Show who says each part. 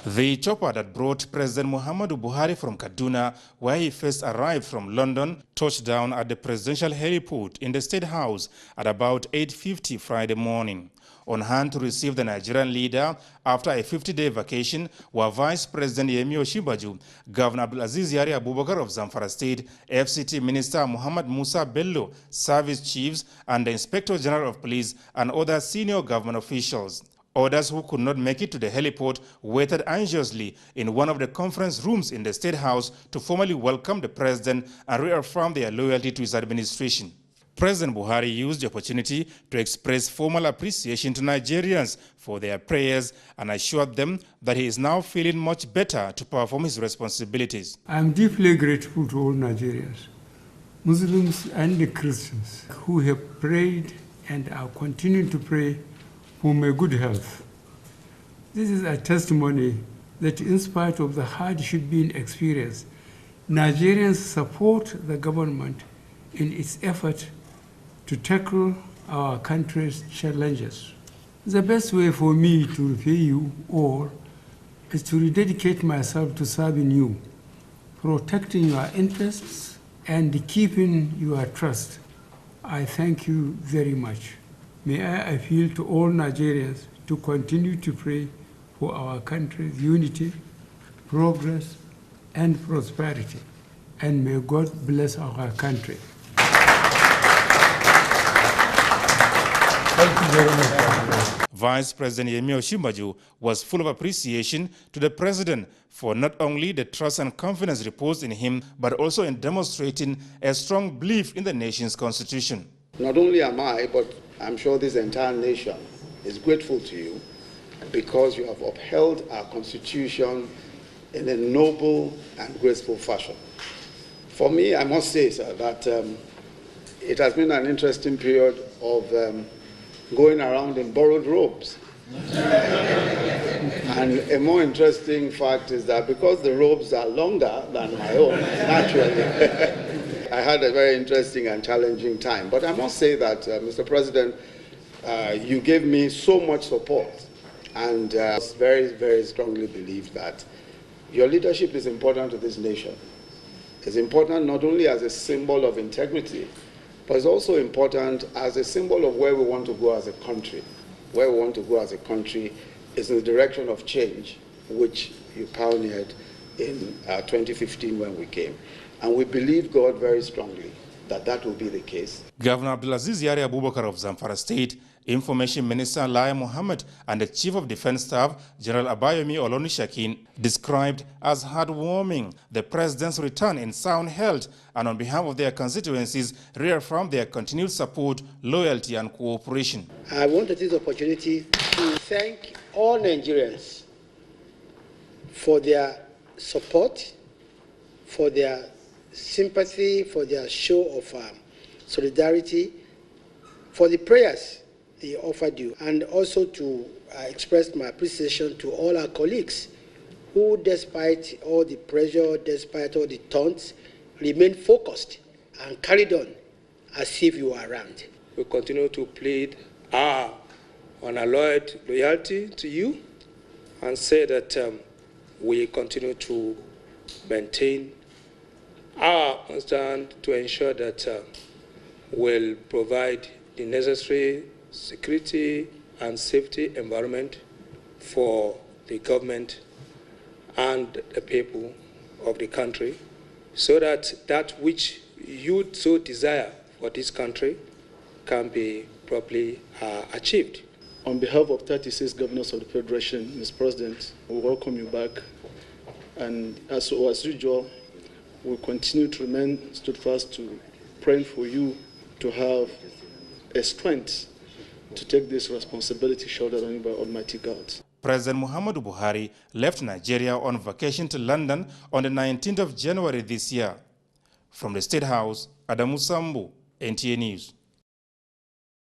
Speaker 1: The chopper that brought President Muhammadu Buhari from Kaduna, where he first arrived from London, touched down at the presidential heliport in the State House at about 8:50 Friday morning. On hand to receive the Nigerian leader after a 50-day vacation were Vice President Yari, Governor Abdulaziz Yari Abubakar of Zamfara State, FCT Minister Muhammad Musa Bello, service chiefs, and the Inspector General of Police and other senior government officials. Others who could not make it to the heliport waited anxiously in one of the conference rooms in the State House to formally welcome the president and reaffirm their loyalty to his administration. President Buhari used the opportunity to express formal appreciation to Nigerians for their prayers and assured them that he is now feeling much better to perform his responsibilities.
Speaker 2: I am deeply grateful to all Nigerians, Muslims and Christians, who have prayed and are continuing to pray for my good health. This is a testimony that in spite of the hardship being experienced, Nigerians support the government in its effort to tackle our country's challenges. The best way for me to repay you all is to rededicate myself to serving you, protecting your interests, and keeping your trust. I thank you very much. May I appeal to all Nigerians to continue to pray for our country's unity, progress, and prosperity. And may God bless our country. Thank you very much.
Speaker 1: Vice President Yari was full of appreciation to the president for not only the trust and confidence reposed in him, but also in demonstrating a strong belief in the nation's constitution.
Speaker 3: Not only am I, but I'm sure this entire nation is grateful to you because you have upheld our constitution in a noble and graceful fashion. For me, I must say, sir, that it has been an interesting period of going around in borrowed robes. And a more interesting fact is that because the robes are longer than my own, naturally, I had a very interesting and challenging time. But I must say that, Mr. President, you gave me so much support, and very, very strongly believe that your leadership is important to this nation. It's important not only as a symbol of integrity, but it's also important as a symbol of where we want to go as a country. Where we want to go as a country is in the direction of change, which you pioneered in 2015 when we came. And we believe God very strongly that that will be the case.
Speaker 1: Governor Abdulaziz Yari Abubakar of Zamfara State, Information Minister Mohammed, and the Chief of Defense Staff, General Abayomi Olonisakin, described as heartwarming the president's return in sound health, and on behalf of their constituencies, reaffirmed their continued support, loyalty, and cooperation.
Speaker 4: I want to take this opportunity to thank all Nigerians for their support, for their sympathy, for their show of solidarity, for the prayers they offered you, and also to express my appreciation to all our colleagues who, despite all the pressure, despite all the taunts, remained focused and carried on as if you were around.
Speaker 5: We continue to plead our unalloyed loyalty to you and say that we continue to maintain our stand to ensure that we'll provide the necessary security and safety environment for the government and the people of the country, so that that which you so desire for this country can be properly achieved.
Speaker 6: On behalf of 36 governors of the Federation, Mr. President, we welcome you back. And as usual, we'll continue to remain steadfast to praying for you to have a strength to take this responsibility shouldered on you by Almighty God.
Speaker 1: President Muhammadu Buhari left Nigeria on vacation to London on the 19th of January this year. From the State House, Adamu Sambu, NTA News.